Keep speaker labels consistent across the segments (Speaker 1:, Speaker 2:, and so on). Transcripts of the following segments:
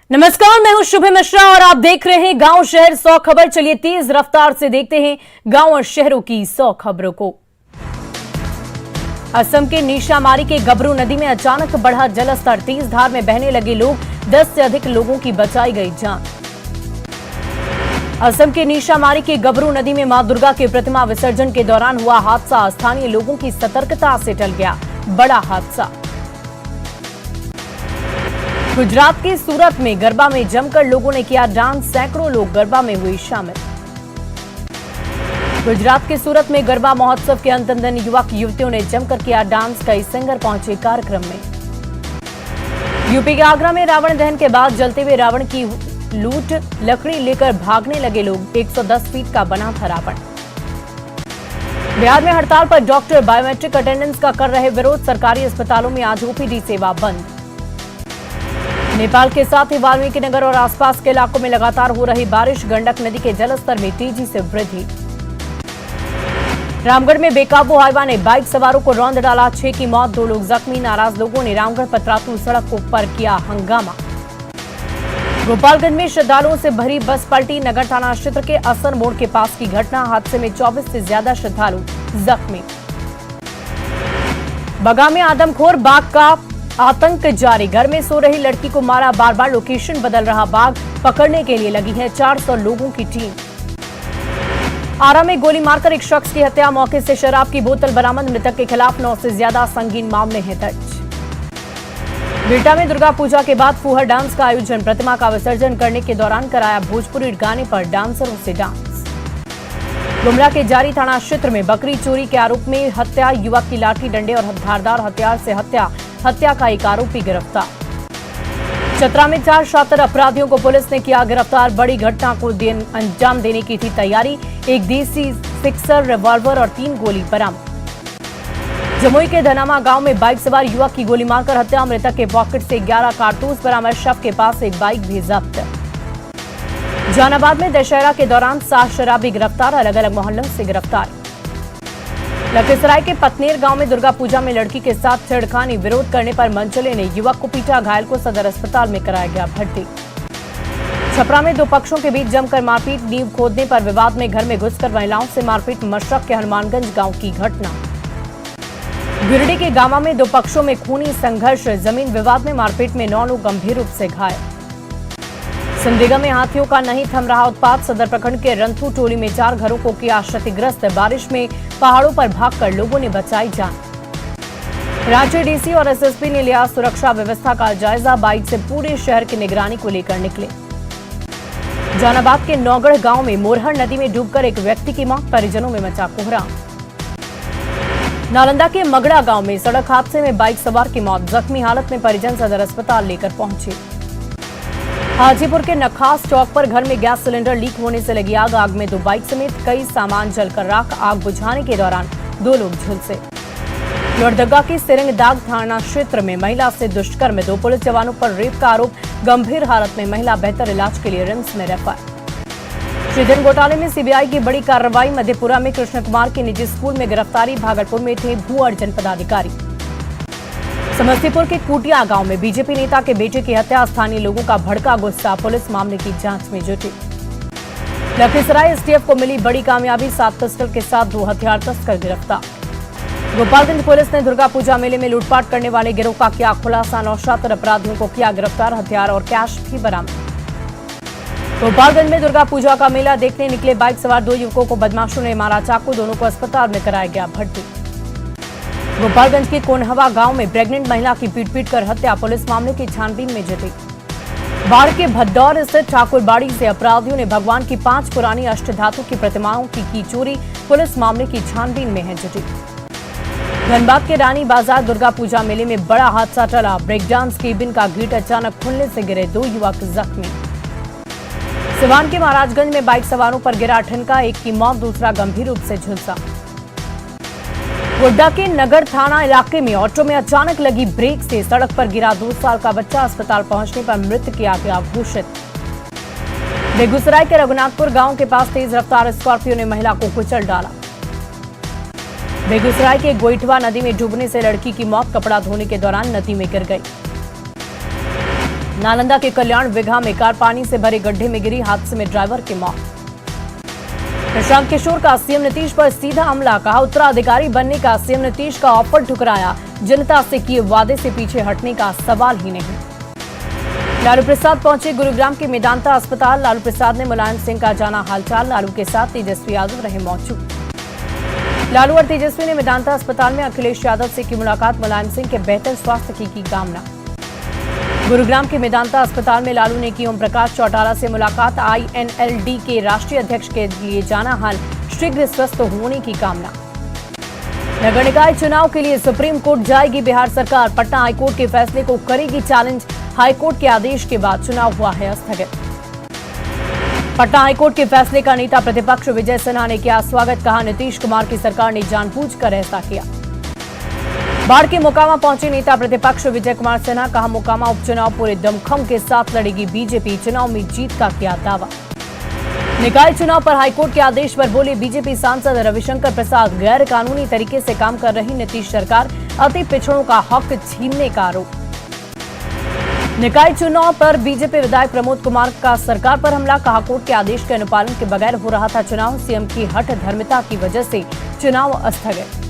Speaker 1: नमस्कार, मैं हूं शुभम मिश्रा और आप देख रहे हैं गांव शहर 100 खबर। चलिए तेज रफ्तार से देखते हैं गांव और शहरों की 100 खबरों को। असम के नीशामारी के गबरू नदी में अचानक बढ़ा जलस्तर, तेज धार में बहने लगे लोग, 10 से अधिक लोगों की बचाई गई जान। असम के नीशामारी के गबरू नदी में मां दुर्गा के प्रतिमा विसर्जन के दौरान हुआ हादसा, स्थानीय लोगों की सतर्कता से टल गया बड़ा हादसा। गुजरात के सूरत में गरबा में जमकर लोगों ने किया डांस, सैकड़ों लोग गरबा में हुए शामिल। गुजरात के सूरत में गरबा महोत्सव के अंतिम दिन युवक युवतियों ने जमकर किया डांस, कई सिंगर पहुंचे कार्यक्रम में। यूपी के आगरा में रावण दहन के बाद जलते हुए रावण की लूट, लकड़ी लेकर भागने लगे लोग, 110 फीट का बना था रावण। बिहार में हड़ताल पर डॉक्टर बायोमेट्रिक अटेंडेंस का कर रहे विरोध, सरकारी अस्पतालों में आज ओपीडी सेवा बंद। नेपाल के साथ ही वाल्मीकि नगर और आसपास के इलाकों में लगातार हो रही बारिश, गंडक नदी के जलस्तर में तेजी से वृद्धि। रामगढ़ में बेकाबू हाइवा ने बाइक सवारों को रौंद डाला, 6 की मौत, 2 लोग जख्मी, नाराज लोगों ने रामगढ़ पतरातू सड़क पर किया हंगामा। गोपालगंज में श्रद्धालुओं से भरी बस पलटी, नगर थाना क्षेत्र के असर मोड़ के पास की घटना, हादसे में 24 से ज्यादा श्रद्धालु जख्मी। बगा में आदमखोर बाघ का आतंक जारी, घर में सो रही लड़की को मारा, बार बार लोकेशन बदल रहा बाघ, पकड़ने के लिए लगी है 400 लोगों की टीम। आरा में गोली मारकर एक शख्स की हत्या, मौके से शराब की बोतल बरामद, मृतक के खिलाफ 9 से ज्यादा संगीन मामले हैं दर्ज। बिहटा में दुर्गा पूजा के बाद फूहर डांस का आयोजन, प्रतिमा का विसर्जन करने के दौरान कराया भोजपुरी गाने पर डांसरों से डांस। गुमला के जारी थाना क्षेत्र में बकरी चोरी के आरोप में हत्या, युवक की लाठी डंडे और धारदार हथियार से हत्या का एक आरोपी गिरफ्तार। चतरा में 4 शातिर अपराधियों को पुलिस ने किया गिरफ्तार, बड़ी घटना को अंजाम देने की थी तैयारी, एक देसी सिक्सर, रिवॉल्वर और 3 गोली बरामद। जमुई के धनामा गांव में बाइक सवार युवक की गोली मारकर हत्या, मृतक के पॉकेट से 11 कारतूस बरामद, शव के पास एक बाइक भी जब्त। जहानाबाद में दशहरा के दौरान 7 शराबी गिरफ्तार, अलग अलग मोहल्लों से गिरफ्तार। लखीसराय के पतनेर गांव में दुर्गा पूजा में लड़की के साथ छेड़खानी, विरोध करने पर मनचले ने युवक को पीटा, घायल को सदर अस्पताल में कराया गया भर्ती। छपरा में 2 पक्षों के बीच जमकर मारपीट, नींव खोदने पर विवाद में घर में घुसकर महिलाओं से मारपीट, मशरक के हनुमानगंज गांव की घटना। गिरिडीह के गांवा में 2 पक्षों में खूनी संघर्ष, जमीन विवाद में मारपीट में 9 लोग गंभीर रूप से घायल। सिमडेगा में हाथियों का नहीं थम रहा उत्पात, सदर प्रखंड के रंथू टोली में 4 घरों को किया क्षतिग्रस्त, बारिश में पहाड़ों पर भागकर लोगों ने बचाई जान। रांची डीसी और एसएसपी ने लिया सुरक्षा व्यवस्था का जायजा, बाइक से पूरे शहर की निगरानी को लेकर निकले। जहानाबाद के नौगढ़ गांव में मोरहर नदी में डूबकर एक व्यक्ति की मौत, परिजनों में मचा कोहराम। नालंदा के मगड़ा गांव में सड़क हादसे में बाइक सवार की मौत, जख्मी हालत में परिजन सदर अस्पताल लेकर पहुंचे। हाजीपुर के नखास चौक पर घर में गैस सिलेंडर लीक होने से लगी आग में 2 बाइक समेत कई सामान जलकर राख, आग बुझाने के दौरान 2 लोग झुलसे। लोहरदगा के सिरंगदाग थाना क्षेत्र में महिला से दुष्कर्म, 2 पुलिस जवानों पर रेप का आरोप, गंभीर हालत में महिला, बेहतर इलाज के लिए रिम्स में रेफर। श्रीधन घोटाले में सीबीआई की बड़ी कार्रवाई, मधेपुरा में कृष्ण कुमार के निजी स्कूल में गिरफ्तारी, भागलपुर में थे भू अर्जन पदाधिकारी। समस्तीपुर के कुटिया गांव में बीजेपी नेता के बेटे की हत्या, स्थानीय लोगों का भड़का गुस्सा, पुलिस मामले की जांच में जुटी। लखीसराय एसटीएफ को मिली बड़ी कामयाबी, 7 पिस्टल के साथ 2 हथियार तस्कर गिरफ्तार। गोपालगंज पुलिस ने दुर्गा पूजा मेले में लूटपाट करने वाले गिरोह का किया खुलासा, 9 शातिर अपराधियों को किया गिरफ्तार, हथियार और कैश भी बरामद। गोपालगंज में दुर्गा पूजा का मेला देखने निकले बाइक सवार 2 युवकों को बदमाशों ने मारा चाकू, दोनों को अस्पताल में कराया गया भर्ती। गोपालगंज के कोनहवा गांव में प्रेग्नेंट महिला की पीट कर हत्या, पुलिस मामले की छानबीन में जुटी। बाढ़ के भदौर स्थित ठाकुरबाड़ी से अपराधियों ने भगवान की 5 पुरानी अष्टधातु की प्रतिमाओं की चोरी, पुलिस मामले की छानबीन में है जुटी। धनबाद के रानी बाजार दुर्गा पूजा मेले में बड़ा हादसा टला, ब्रेक डांस केबिन का गेट अचानक खुलने से गिरे 2 युवक जख्मी। सिवान के महाराजगंज में बाइक सवारों पर गिरा ठनका, एक की मौत, दूसरा गंभीर रूप से झुलसा। गोड्डा के नगर थाना इलाके में ऑटो में अचानक लगी ब्रेक से सड़क पर गिरा 2 साल का बच्चा, अस्पताल पहुंचने पर मृत किया गया घोषित। बेगूसराय के रघुनाथपुर गांव के पास तेज रफ्तार स्कॉर्पियो ने महिला को कुचल डाला। बेगूसराय के गोइठवा नदी में डूबने से लड़की की मौत, कपड़ा धोने के दौरान नदी में गिर गई। नालंदा के कल्याण विघा में कार पानी से भरे गड्ढे में गिरी, हादसे में ड्राइवर की मौत। प्रशांत किशोर का सीएम नीतीश पर सीधा हमला, कहा उत्तराधिकारी बनने का सीएम नीतीश का ऑफर ठुकराया, जनता से किए वादे से पीछे हटने का सवाल ही नहीं। लालू प्रसाद पहुंचे गुरुग्राम के मेदांता अस्पताल, लालू प्रसाद ने मुलायम सिंह का जाना हालचाल, लालू के साथ तेजस्वी यादव रहे मौजूद। लालू और तेजस्वी ने मेदांता अस्पताल में अखिलेश यादव से की मुलाकात, मुलायम सिंह के बेहतर स्वास्थ्य की कामना। गुरुग्राम के मेदांता अस्पताल में लालू ने की ओम प्रकाश चौटाला से मुलाकात, INLD के राष्ट्रीय अध्यक्ष के लिए जाना हाल, शीघ्र स्वस्थ होने की कामना। नगर निकाय चुनाव के लिए सुप्रीम कोर्ट जाएगी बिहार सरकार, पटना हाईकोर्ट के फैसले को करेगी चैलेंज, हाईकोर्ट के आदेश के बाद चुनाव हुआ है स्थगित। पटना हाईकोर्ट के फैसले का नेता प्रतिपक्ष विजय सिन्हा ने किया स्वागत, कहा नीतीश कुमार की सरकार ने जानबूझकर ऐसा किया। बाढ़ के मोकामा पहुंचे नेता प्रतिपक्ष विजय कुमार सिन्हा, कहा मोकामा उपचुनाव पूरे दमखम के साथ लड़ेगी बीजेपी, चुनाव में जीत का किया दावा। निकाय चुनाव पर हाईकोर्ट के आदेश पर बोले बीजेपी सांसद रविशंकर प्रसाद, गैर कानूनी तरीके से काम कर रही नीतीश सरकार, अति पिछड़ों का हक छीनने का आरोप। निकाय चुनाव पर बीजेपी विधायक प्रमोद कुमार का सरकार पर हमला, कहा कोर्ट के आदेश के अनुपालन के बगैर हो रहा था चुनाव, सीएम की हठ धर्मिता की वजह से चुनाव स्थगित।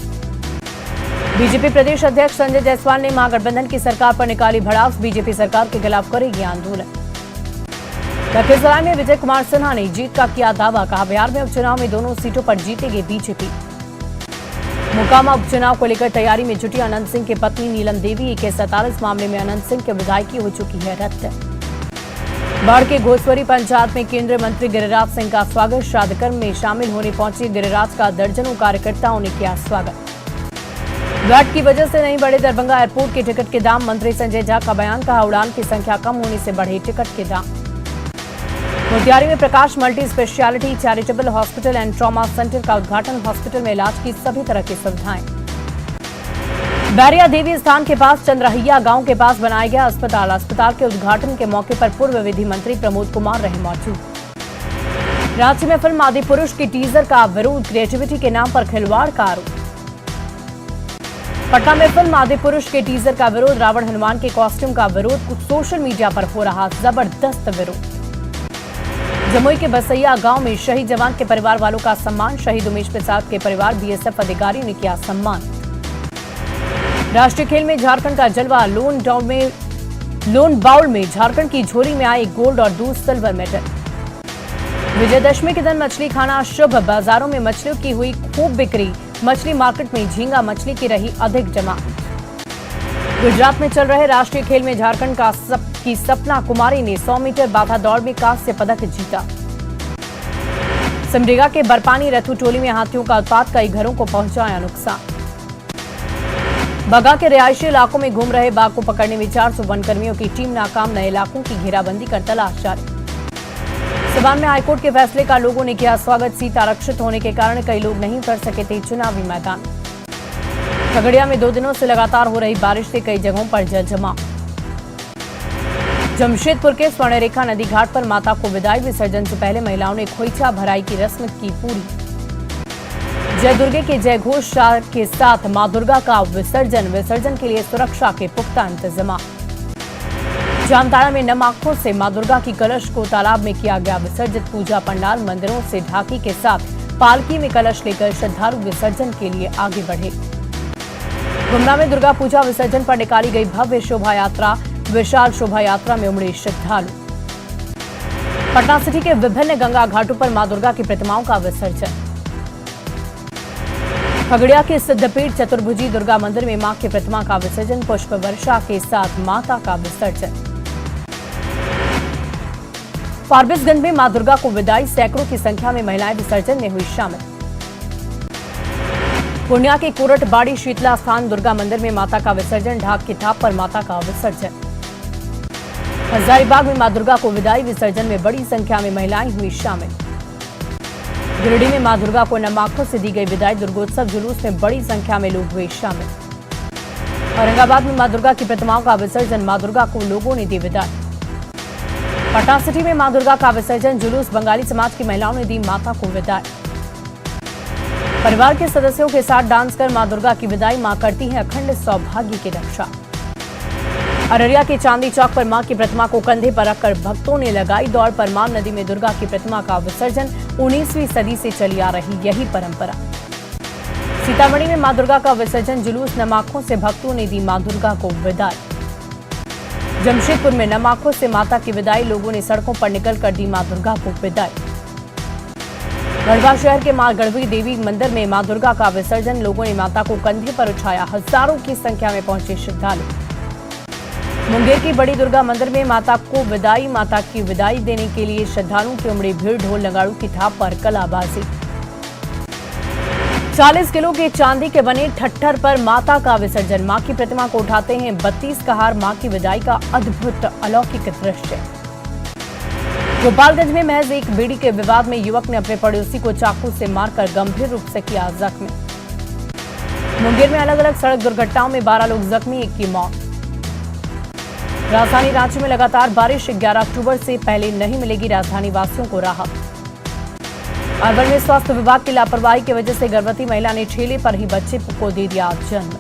Speaker 1: बीजेपी प्रदेश अध्यक्ष संजय जायसवाल ने महागठबंधन की सरकार पर निकाली भड़ास, बीजेपी सरकार के खिलाफ करेगी आंदोलन। लखीसराय में विजय कुमार सिन्हा ने जीत का किया दावा, कहा बिहार में उपचुनाव में दोनों सीटों पर जीतेगी बीजेपी। मोकामा उपचुनाव को लेकर तैयारी में जुटी अनंत सिंह की पत्नी नीलम देवी, 47 मामले में अनंत सिंह की विधायकी हो चुकी है रद्द। बाढ़ के घोसवरी पंचायत में केंद्रीय मंत्री गिरिराज सिंह का स्वागत, श्राद्ध कर्म में शामिल होने पहुंचे गिरिराज का दर्जनों कार्यकर्ताओं ने किया स्वागत। वैट की वजह से नहीं बढ़े दरभंगा एयरपोर्ट के टिकट के दाम, मंत्री संजय झा का बयान, कहा उड़ान की संख्या कम होने से बढ़े टिकट के दाम। मोतिहारी में Prakash multi speciality charitable hospital and trauma centre का उद्घाटन, हॉस्पिटल में इलाज की सभी तरह की सुविधाएं। बैरिया देवी स्थान के पास चंद्रहैया गांव के पास बनाया गया अस्पताल, अस्पताल के उद्घाटन के मौके पर पूर्व विधि मंत्री प्रमोद कुमार रहे मौजूद। रांची में फिल्म आदि पुरुष की टीजर का विरोध, क्रिएटिविटी के नाम पर खिलवाड़ का आरोप। पटना में फिल्म आदि पुरुष के टीजर का विरोध, रावण हनुमान के कॉस्ट्यूम का विरोध, सोशल मीडिया पर हो रहा जबरदस्त विरोध। जमुई के बसैया गांव में शहीद जवान के परिवार वालों का सम्मान, शहीद उमेश प्रसाद के परिवार बीएसएफ अधिकारी ने किया सम्मान। राष्ट्रीय खेल में झारखंड का जलवा, लोन बाउल में झारखंड की झोली में आए गोल्ड और 2 सिल्वर मेडल। विजयदशमी के दिन मछली खाना शुभ, बाजारों में मछलियों की हुई खूब बिक्री, मछली मार्केट में झींगा मछली की रही अधिक जमात। गुजरात में चल रहे राष्ट्रीय खेल में झारखंड की सपना कुमारी ने 100 मीटर बाधा दौड़ में कांस्य पदक जीता। सिमडेगा के बरपानी रथू टोली में हाथियों का उत्पात, कई घरों को पहुंचाया नुकसान। बगा के रिहायशी इलाकों में घूम रहे बाघ को पकड़ने में 400 वनकर्मियों की टीम नाकाम, नए इलाकों की घेराबंदी कर तलाश जारी। सिवान में हाईकोर्ट के फैसले का लोगों ने किया स्वागत, सीट आरक्षित होने के कारण कई लोग नहीं कर सके थे चुनावी मैदान। खगड़िया में 2 दिनों से लगातार हो रही बारिश से कई जगहों पर जल जमाव। जमशेदपुर के स्वर्णरेखा नदी घाट पर माता को विदाई, विसर्जन से पहले महिलाओं ने खोइछा भराई की रस्म की पूरी। जय दुर्गे के जय घोष के साथ मां दुर्गा का विसर्जन के लिए सुरक्षा के पुख्ता इंतजाम। जामताड़ा में नम आंखों से मां दुर्गा की कलश को तालाब में किया गया विसर्जित, पूजा पंडाल मंदिरों से ढाकी के साथ पालकी में कलश लेकर श्रद्धालु विसर्जन के लिए आगे बढ़े। गुमला में दुर्गा पूजा विसर्जन पर निकाली गई भव्य शोभा यात्रा, विशाल शोभा यात्रा में उमड़े श्रद्धालु। पटना सिटी के विभिन्न गंगा घाटों पर मां दुर्गा की प्रतिमाओं का विसर्जन। खगड़िया के सिद्धपीठ चतुर्भुजी दुर्गा मंदिर में मां की प्रतिमा का विसर्जन, पुष्प वर्षा के साथ माता का विसर्जन। फारबिसगंज में मां दुर्गा को विदाई, सैकड़ों की संख्या में महिलाएं विसर्जन में हुई शामिल। पूर्णिया के कोरटबाड़ी शीतला स्थान दुर्गा मंदिर में माता का विसर्जन, ढाक की थाप पर माता का विसर्जन। हजारीबाग में मां दुर्गा को विदाई, विसर्जन में बड़ी संख्या में महिलाएं हुई शामिल। गिरिडीह में मां दुर्गा को नम आंखों से दी गई विदाई, दुर्गोत्सव जुलूस में बड़ी संख्या में लोग हुए शामिल। औरंगाबाद में मां दुर्गा की प्रतिमाओं का विसर्जन, मां दुर्गा को लोगों ने दी विदाई। पटना सिटी में मां दुर्गा का विसर्जन जुलूस, बंगाली समाज की महिलाओं ने दी माता को विदाई। परिवार के सदस्यों के साथ डांस कर मां दुर्गा की विदाई, मां करती है अखंड सौभाग्य की रक्षा। अररिया के चांदी चौक पर मां की प्रतिमा को कंधे पर रखकर भक्तों ने लगाई दौड़। परमान नदी में दुर्गा की प्रतिमा का विसर्जन 19वीं सदी से चली आ रही यही परंपरा। सीतामढ़ी में मां दुर्गा का विसर्जन जुलूस, नमाखों से भक्तों ने दी मां दुर्गा को विदाई। जमशेदपुर में नमाखों से माता की विदाई, लोगों ने सड़कों पर निकलकर दी मां दुर्गा को विदाई। गढ़वा शहर के मां गढ़वी देवी मंदिर में मां दुर्गा का विसर्जन, लोगों ने माता को कंधे पर उठाया, हजारों की संख्या में पहुंचे श्रद्धालु। मुंगेर की बड़ी दुर्गा मंदिर में माता को विदाई, माता की विदाई देने के लिए श्रद्धालुओं की उमड़ी भीड़, ढोल नगाड़ों की थाप पर कलाबाजी। 40 किलो के चांदी के बने ठट्ठर पर माता का विसर्जन, मां की प्रतिमा को उठाते हैं 32 का हार, मां की विदाई का अद्भुत अलौकिक दृश्य। गोपालगंज में महज एक बीड़ी के विवाद में युवक ने अपने पड़ोसी को चाकू से मारकर गंभीर रूप से किया जख्मी। मुंगेर में अलग अलग सड़क दुर्घटनाओं में 12 लोग जख्मी, एक की मौत। राजधानी रांची में लगातार बारिश, 11 अक्टूबर से पहले नहीं मिलेगी राजधानी वासियों को राहत। अरवल में स्वास्थ्य विभाग की लापरवाही की वजह से गर्भवती महिला ने ठेले पर ही बच्चे को दे दिया जन्म।